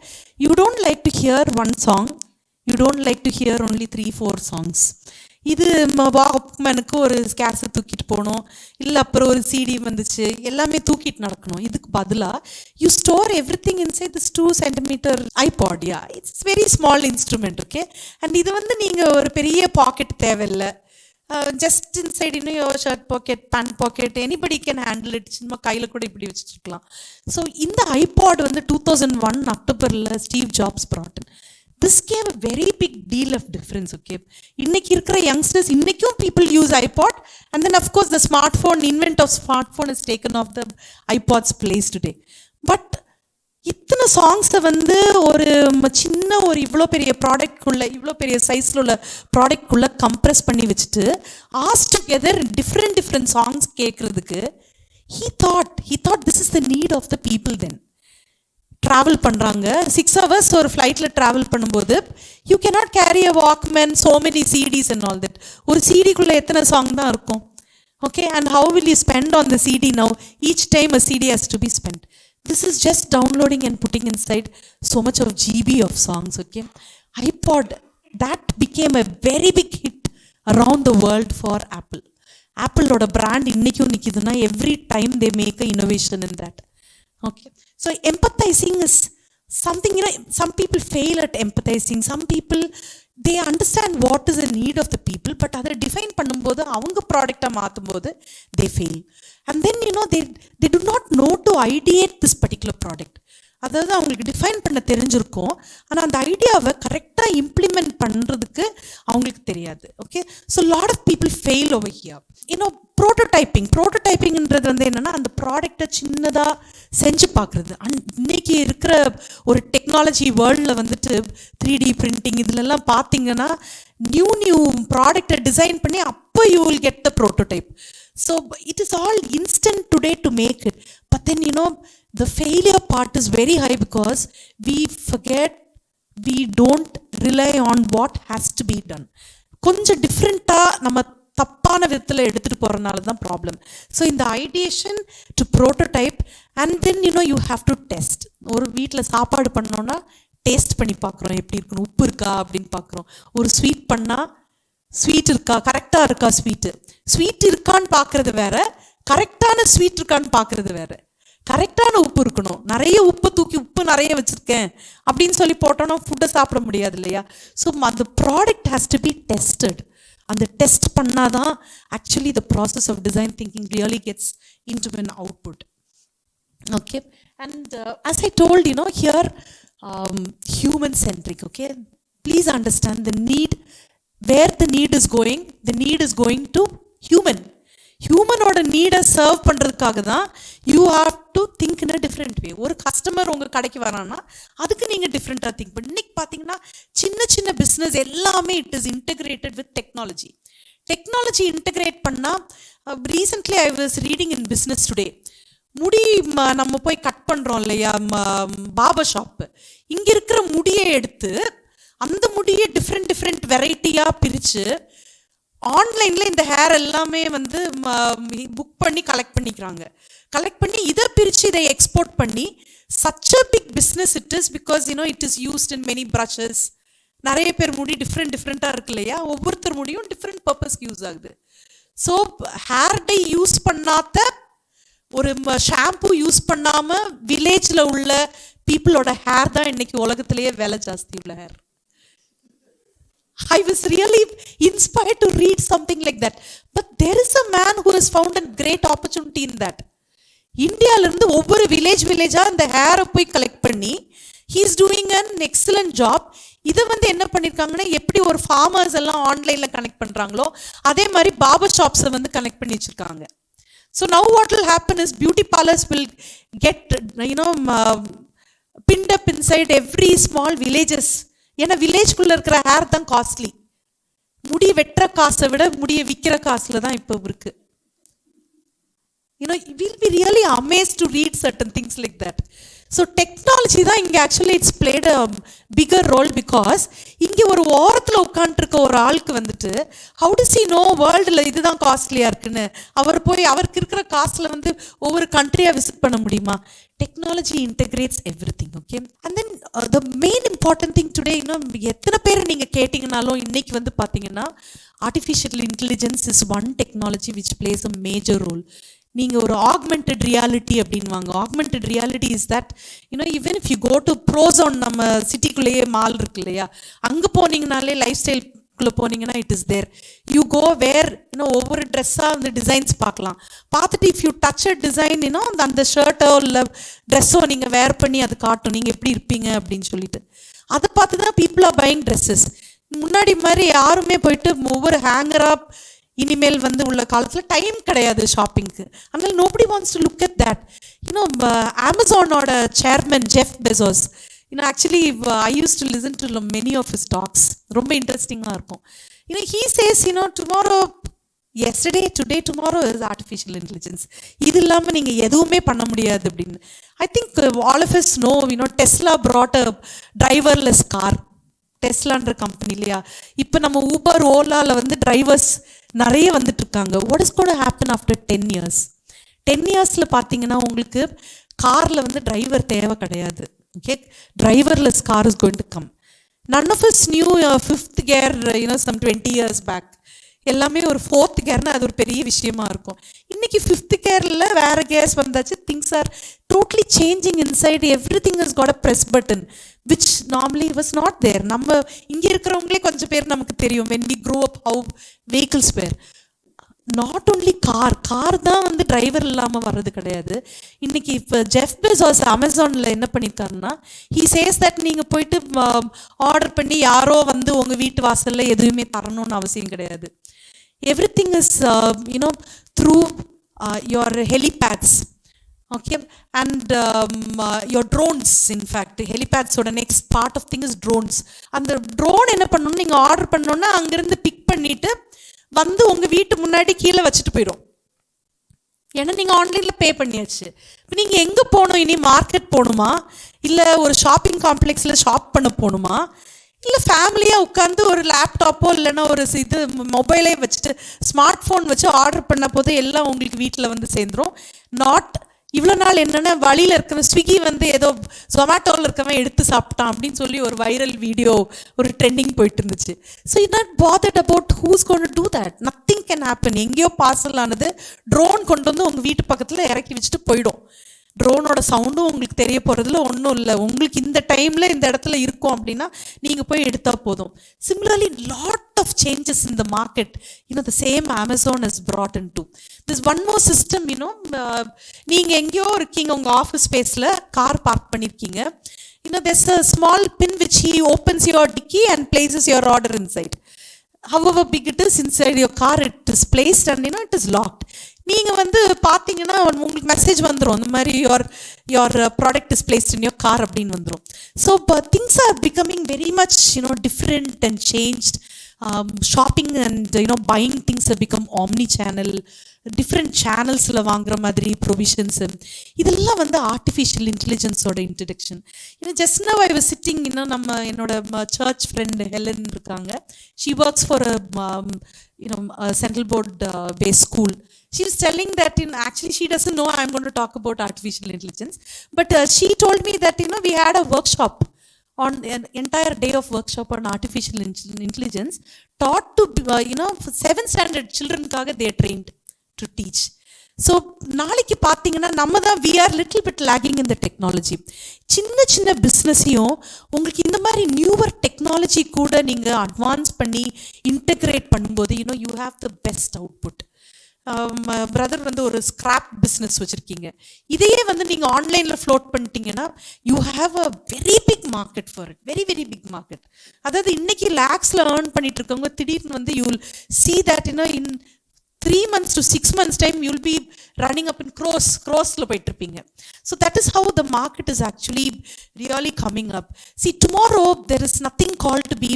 you don't like to hear one song, you don't like to hear only 3-4 songs. இது வாக்மேனுக்கு ஒரு கேஸை தூக்கிட்டு போகணும், இல்லை அப்புறம் ஒரு சிடி வந்துச்சு, எல்லாமே தூக்கிட்டு நடக்கணும். இதுக்கு பதிலாக you store every thing inside this 2 centimeter iPod. Yeah, it's very small instrument. Okay, and இது வந்து நீங்கள் ஒரு பெரிய பாக்கெட் தேவையில்லை. ஜஸ்ட் இன்சைட் இன்னும் shirt pocket, pant pocket, anybody can handle it. சும்மா கையில் கூட இப்படி வச்சுருக்கலாம். ஸோ இந்த ஐபாட் வந்து 2001 அக்டோபரில் Steve jobs brought in. This gave a very big deal of difference. Okay, இன்னைக்கு இருக்கிற யங்ஸ்டர்ஸ் இன்னைக்கும் people use iPod, and then of course the smartphone, invent of smartphone is taken off the iPod's place today. But இத்தனை சாங்ஸை வந்து ஒரு சின்ன ஒரு இவ்வளோ பெரிய ப்ராடக்ட்குள்ளே, இவ்வளோ பெரிய சைஸில் உள்ள ப்ராடக்ட்குள்ளே கம்ப்ரெஸ் பண்ணி வச்சுட்டு ஆஸ் டுகெதர் டிஃப்ரெண்ட் சாங்ஸ் கேட்குறதுக்கு he thought this is the need of the people then. Travel பண்ணுறாங்க 6 hours ஒரு ஃப்ளைட்டில் ட்ராவல் பண்ணும்போது you cannot carry a walkman, so many CDs and all that. ஒரு சிடிக்குள்ளே எத்தனை சாங் தான் இருக்கும்? Okay, and how will you spend on the CD now? Each time a CD has to be spend. This is just downloading and putting inside so much of GB of songs. Okay, iPod, that became a very big hit around the world for Apple. Apple oda brand innikku nikiduna, every time they make a innovation in that. Okay, so empathizing is something, you know, some people fail at empathizing. Some people, they understand what is the need of the people, but அதை define பண்ணும்போது அவங்க ப்ராடக்டை மாற்றும்போது they fail. And then, you know, they do not know to ideate this particular product. அதாவது அவங்களுக்கு define பண்ண தெரிஞ்சிருக்கும், ஆனால் அந்த ஐடியாவை கரெக்டாக இம்ப்ளிமெண்ட் பண்ணுறதுக்கு அவங்களுக்கு தெரியாது. Okay, so lot of people fail over here. You know, ப்ரோட்டோடைப்பிங்ன்றது வந்து என்னென்னா அந்த ப்ராடக்டை சின்னதாக செஞ்சு பார்க்குறது. இன்னைக்கு இருக்கிற ஒரு டெக்னாலஜி வேர்ல்டில் வந்துட்டு 3D பிரிண்டிங் இதுலெல்லாம் பார்த்தீங்கன்னா நியூ ப்ராடக்டை டிசைன் பண்ணி அப்போ you will get the prototype. So it is all instant today to make it. But then, you know, the failure part is very high because we forget, we don't rely on what has to be done. கொஞ்சம் டிஃப்ரெண்ட்டாக நம்ம தப்பான விதத்தில் எடுத்துகிட்டு போகிறனால தான் problem. So இந்த ideation to prototype and then, you know, you have to test. ஒரு வீட்டில் சாப்பாடு பண்ணோன்னா டேஸ்ட் பண்ணி பார்க்குறோம், எப்படி இருக்கணும், உப்பு இருக்கா அப்படின்னு பார்க்குறோம். ஒரு ஸ்வீட் பண்ணால் ஸ்வீட் இருக்கா, கரெக்டாக இருக்கா, ஸ்வீட் இருக்கான்னு பார்க்குறது வேற, கரெக்டான ஸ்வீட் இருக்கான்னு பார்க்குறது வேற. கரெக்டான உப்பு இருக்கணும். நிறைய உப்பு நிறைய வச்சுருக்கேன் அப்படின்னு சொல்லி போட்டோன்னா ஃபுட்டை சாப்பிட முடியாது இல்லையா? ஸோ அந்த product has to be tested. அந்த டெஸ்ட் பண்ணாதான் actually the process of design thinking really gets into an output. Okay, and as I told, you know, here human centric. Okay, please understand the need. Where the need is going to ஹியூமனோட நீடை சர்வ் பண்ணுறதுக்காக தான் you have to think in a different way. ஒரு customer உங்கள் கடைக்கு வரான்னா அதுக்கு நீங்கள் டிஃப்ரெண்ட்டாக திங்க் பண்ணி. இன்னைக்கு பார்த்தீங்கன்னா சின்ன பிஸ்னஸ் எல்லாமே it is integrated with technology integrate பண்ணால். Recently I was reading in Business Today. முடி நம்ம போய் கட் பண்ணுறோம் இல்லையா, பார்பர் ஷாப்பு. இங்கே இருக்கிற முடியை எடுத்து அந்த முடியை டிஃப்ரெண்ட் வெரைட்டியாக பிரித்து ஆன்லைனில் இந்த ஹேர் எல்லாமே வந்து புக் பண்ணி கலெக்ட் பண்ணி இதை பிரித்து இதை எக்ஸ்போர்ட் பண்ணி such a big business it is because, you know, it is used in many brushes. நிறைய பேர் முடி டிஃப்ரெண்ட்டாக இருக்கு இல்லையா, ஒவ்வொருத்தர் முடியும் டிஃப்ரெண்ட் பர்பஸ்க்கு யூஸ் ஆகுது. ஸோ ஹேர் டை யூஸ் பண்ணாத, ஒரு ஷாம்பு யூஸ் பண்ணாமல் வில்லேஜில் உள்ள பீப்புளோட ஹேர் தான் இன்னைக்கு உலகத்திலேயே விலை ஜாஸ்தி உள்ள hair. I was really inspired to read something like that. But there is a man who has found a great opportunity in that. இந்தியாவிலேருந்து ஒவ்வொரு வில்லேஜாக இந்த ஹேரை போய் கலெக்ட் பண்ணி he is doing an excellent job. இதை வந்து என்ன பண்ணியிருக்காங்கன்னா, எப்படி ஒரு ஃபார்மர்ஸ் எல்லாம் ஆன்லைனில் கனெக்ட் பண்ணுறாங்களோ அதே மாதிரி பார்பர் ஷாப்ஸை வந்து கனெக்ட் பண்ணி வச்சுருக்காங்க. So now what will happen is beauty parlors will get, you know, pinned up inside every small villages. ஏன்னா வில்லேஜ்குள்ளே இருக்கிற ஹேர் தான் காஸ்ட்லி. முடி வெட்டுற காசை விட முடியை விற்கிற காசில் தான் இப்போ இருக்கு. we'll be really amazed to read certain things like that. So technology தான் இங்கே actually it's played a bigger role because இங்கே ஒரு ஓரத்தில் உட்காந்துருக்க ஒரு ஆளுக்கு வந்துட்டு how does he know வேர்ல்டில் இதுதான் காஸ்ட்லியாக இருக்குன்னு அவருக்கு இருக்கிற காஸ்டில் ஒவ்வொரு கண்ட்ரியாக விசிட் பண்ண முடியுமா? Technology integrates everything, okay? And then the main important thing today, எத்தனை பேர் நீங்கள் கேட்டிங்கனாலும் இன்னைக்கு பார்த்தீங்கன்னா artificial intelligence is one technology which plays a major role. நீங்கள் ஒரு augmented reality அப்படின்வாங்க. Augmented reality is that even if you go to Prozone, நம்ம சிட்டிக்குள்ளேயே mall இருக்கு இல்லையா, அங்கே போனீங்கனாலே லைஃப் ஸ்டைல்குள்ளே போனீங்கன்னா it is there. You go where ஒவ்வொரு ட்ரெஸ்ஸாக டிசைன்ஸ் பார்த்துட்டு if you touch a design அந்த ஷர்ட்டோ இல்லை ட்ரெஸ்ஸோ நீங்கள் வேர் பண்ணி அது காட்டும் நீங்கள் எப்படி இருப்பீங்க அப்படின்னு சொல்லிட்டு. அதை பார்த்து தான் பீப்புள் ஆர் பையிங் ட்ரெஸ்ஸஸ். முன்னாடி மாதிரி யாருமே போயிட்டு ஒவ்வொரு ஹேங்கராக இனிமேல் உள்ள காலத்தில் டைம் கிடையாது ஷாப்பிங்க்கு. அதனால nobody wants to look at that. அமேசானோட chairman Jeff Bezos, actually I use to listen to many of his talks. ரொம்ப இன்ட்ரெஸ்டிங்காக இருக்கும். He says tomorrow yesterday, today, tomorrow is artificial intelligence. இது இல்லாமல் நீங்கள் எதுவுமே பண்ண முடியாது அப்படின்னு. I think all of us know, Tesla brought a driverless car. டெஸ்லான்ற கம்பெனி இல்லையா, இப்போ நம்ம ஊபர் ஓலாவில் டிரைவர்ஸ் நிறைய இருக்காங்க. What is got happen after 10 years? 10 yearsல பார்த்தீங்கன்னா உங்களுக்கு காரில் டிரைவர் தேவை கிடையாது. Okay, driverless car is going to come. None of us knew 5th gear some 20 years பேக். எல்லாமே ஒரு 4th gearனா அது ஒரு பெரிய விஷயமா இருக்கும். இன்னைக்கு 5th gearல வேற கேர்ஸ் வந்தாச்சு. Things are totally changing inside. Everything has got a press button which normally was not there. நம்ம இங்கே இருக்கிறவங்களே கொஞ்சம் பேர் நமக்கு தெரியும். when we grow up how vehicles were. not only car தான் டிரைவர் இல்லாமல் வர்றது கிடையாது. இன்னைக்கு இப்போ ஜெஃப் பெசோஸ் அமேசானில் என்ன பண்ணியிருக்காருன்னா, he says that நீங்கள் போயிட்டு ஆர்டர் பண்ணி யாரோ உங்கள் வீட்டு வாசலில் எதுவுமே தரணும்னு அவசியம் கிடையாது. Everything is through your helipads. Okay, and your drones. In fact, helipads oda next part of thing is drones. And the drone என்ன பண்ணனும், நீங்க ஆர்டர் பண்ணனும்னா அங்க இருந்து பிக் பண்ணிட்டு உங்க வீட்டு முன்னாடி கீழ வச்சிட்டு போயிடும். ஏன்னா நீங்க ஆன்லைன்ல பே பண்ணியாச்சு. இப்போ நீங்க எங்க போகணும், இனி மார்க்கெட் போகணுமா, இல்ல ஒரு ஷாப்பிங் காம்ப்ளெக்ஸ்ல ஷாப் பண்ண போகணுமா, இல்லை ஃபேமிலியாக உட்காந்து ஒரு லேப்டாப்போ இல்லைன்னா ஒரு இது மொபைலே வச்சுட்டு ஸ்மார்ட் ஃபோன் வச்சு ஆர்டர் பண்ண போது எல்லாம் உங்களுக்கு வீட்டில் சேர்ந்துடும். நாட் இவ்வளோ நாள் என்னென்னா வழியில் இருக்கவன் ஸ்விக்கி ஏதோ ஜொமேட்டோவில் இருக்கவன் எடுத்து சாப்பிட்டான் அப்படின்னு சொல்லி ஒரு வைரல் வீடியோ ஒரு ட்ரெண்டிங் போயிட்டு இருந்துச்சு. So it not bothered about who's gonna to do that. Nothing can happen. எங்கேயோ பார்சல் ஆனது ட்ரோன் கொண்டு உங்கள் வீட்டு பக்கத்தில் இறக்கி வச்சுட்டு போயிடும். ட்ரோனோட சவுண்டும் உங்களுக்கு தெரிய போகிறதுல ஒன்றும் இல்லை. உங்களுக்கு இந்த டைமில் இந்த இடத்துல இருக்கும் அப்படின்னா நீங்கள் போய் எடுத்தால் போதும். Similarly lot of changes in the market the same Amazon has brought into this one more system. நீங்கள் எங்கேயோ இருக்கீங்க, உங்கள் ஆஃபீஸ் ஸ்பேஸில் கார் பார்க் பண்ணியிருக்கீங்க. there's a small pin which he opens your dicky and places your order inside. However big it is inside your car, it is placed and it is locked. நீங்கள் பார்த்தீங்கன்னா உங்களுக்கு message வந்துடும், இந்த மாதிரி your product is placed in your car அப்படின்னு வந்துடும். So things are becoming very much different and changed. Shopping and buying things have become omni-channel. Different சேனல்ஸில் வாங்குற மாதிரி ப்ரொவிஷன்ஸ், இதெல்லாம் ஆர்டிஃபிஷியல் இன்டெலிஜென்ஸோட introduction. Just now I was sitting, என்னோட church friend Helen இருக்காங்க. She works for central board base school. She was telling that actually she doesn't know I'm going to talk about artificial intelligence, but she told me that we had a workshop on an entire day of workshop on artificial intelligence taught to 7th standard children kaga they are trained to teach. So நாளைக்கு பார்த்தீங்கன்னா நம்ம தான் we are little bit lagging in the technology. சின்ன சின்ன பிஸ்னஸையும் உங்களுக்கு இந்த மாதிரி newer technology கூட நீங்கள் அட்வான்ஸ் பண்ணி இன்டகிரேட் பண்ணும்போது you have the best output. Brother ஒரு ஸ்கிராப் பிஸ்னஸ் வச்சுருக்கீங்க. இதையே நீங்கள் ஆன்லைனில் ஃப்ளோட் பண்ணிட்டீங்கன்னா you have a very big market for it. Very very big market. அதாவது இன்னைக்கு லேக்ஸில் ஏர்ன் பண்ணிட்டு இருக்கவங்க திடீர்னு you will see that in 3 3 months to 6 months time you'll be running up in crosல போயிட்டு இருப்பீங்க. So that is how the market is actually really coming up. See, tomorrow there is nothing called to be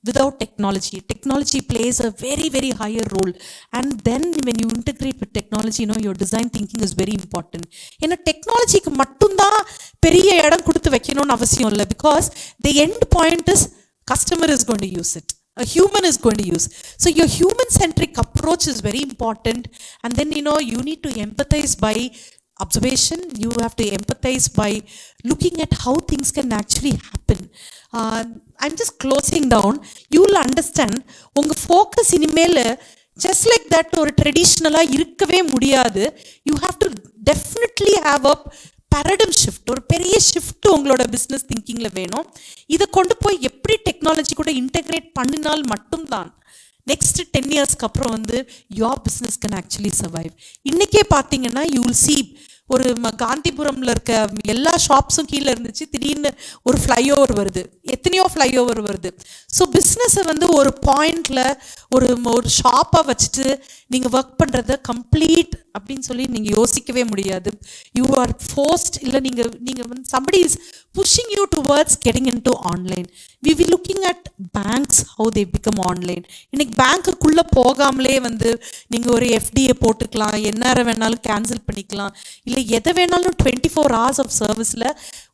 without technology. Technology plays a very, very higher role. And then when you integrate with technology, your design thinking is very important. ஏன்னா டெக்னாலஜிக்கு மட்டும்தான் பெரிய இடம் கொடுத்து வைக்கணும்னு அவசியம் இல்லை. Because the end point is customer is going to use it. A human is going to use. So your human-centric approach is very important. And then, you need to empathize by observation. You have to empathize by looking at how things can actually happen. I'm just closing down. You will understand. Unga focus inimele just like that or traditionally இருக்கவே முடியாது. You have to definitely have a paradigm shift, ஒரு பெரிய shift உங்களோட business திங்கிங்கில் வேணும். இதை கொண்டு போய் எப்படி டெக்னாலஜி கூட இன்டெகிரேட் பண்ணினால் மட்டும்தான் நெக்ஸ்ட் 10 இயர்ஸ்க்கு அப்புறம் your business can actually survive. இன்றைக்கே பார்த்தீங்கன்னா யூ வில் சி ஒரு காந்திபுரமில் இருக்க எல்லா ஷாப்ஸும் கீழே இருந்துச்சு, திடீர்னு ஒரு ஃப்ளைஓவர் வருது, எத்தனையோ ஃப்ளைஓவர் வருது. ஸோ பிஸ்னஸை ஒரு பாயிண்டில் ஒரு ஷாப்பாக வச்சுட்டு நீங்கள் ஒர்க் பண்ணுறத கம்ப்ளீட் அப்படின்னு சொல்லி நீங்கள் யோசிக்கவே முடியாது. யூ ஆர் ஃபோர்ஸ்ட், இல்லை நீங்கள் somebody is pushing you towards getting into online. We will looking at banks, how they become online. இன்னைக்கு பேங்க்குள்ளே போகாமலே நீங்கள் ஒரு எஃப்டியை போட்டுக்கலாம், என்ன வேணாலும் கேன்சல் பண்ணிக்கலாம், இல்லை எதை வேணாலும் 24 hours ஆஃப் சர்வீஸில்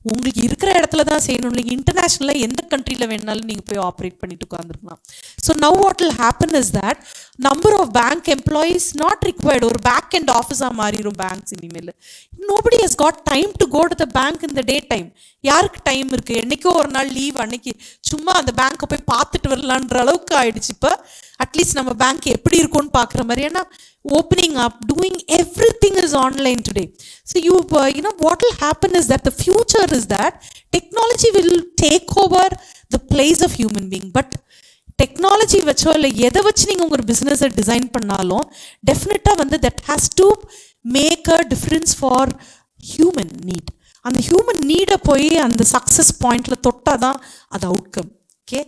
உங்களுக்கு இருக்கிற இடத்துல தான் செய்யணும். இல்லை இன்டர்நேஷ்னலாக எந்த கண்ட்ரியில் வேணாலும் நீங்கள் போய் ஆப்ரேட் பண்ணிட்டு உட்காந்துருக்கலாம். So now what will happen is that number of bank employees not required. ஒரு பேக் அண்ட் ஆஃபீஸாக மாறிடும் பேங்க்ஸ் இனிமேல். Nobody has got time to go to the bank in the day time. யாருக்கு டைம் இருக்குது? என்றைக்கோ ஒரு நாள் லீவ் அன்னைக்கு சும்மா அந்த பேங்க்கை போய் பார்த்துட்டு வரலான்ற அளவுக்கு ஆயிடுச்சு. இப்போ அட்லீஸ்ட் நம்ம பேங்க் எப்படி இருக்கும்னு பார்க்குற மாதிரி. ஏன்னா opening up, doing everything is online today. So what will happen is that the future is that technology will take over the place of human being. But technology வச்சோ இல்லை எதை வச்சு நீங்கள் உங்கள் பிஸ்னஸை டிசைன் பண்ணாலும் டெஃபினட்டாக that has to make a difference for human need. அந்த ஹியூமன் நீடை போய் அந்த சக்ஸஸ் பாயிண்டில் தொட்டால் தான் அது அவுட்கம். ஓகே.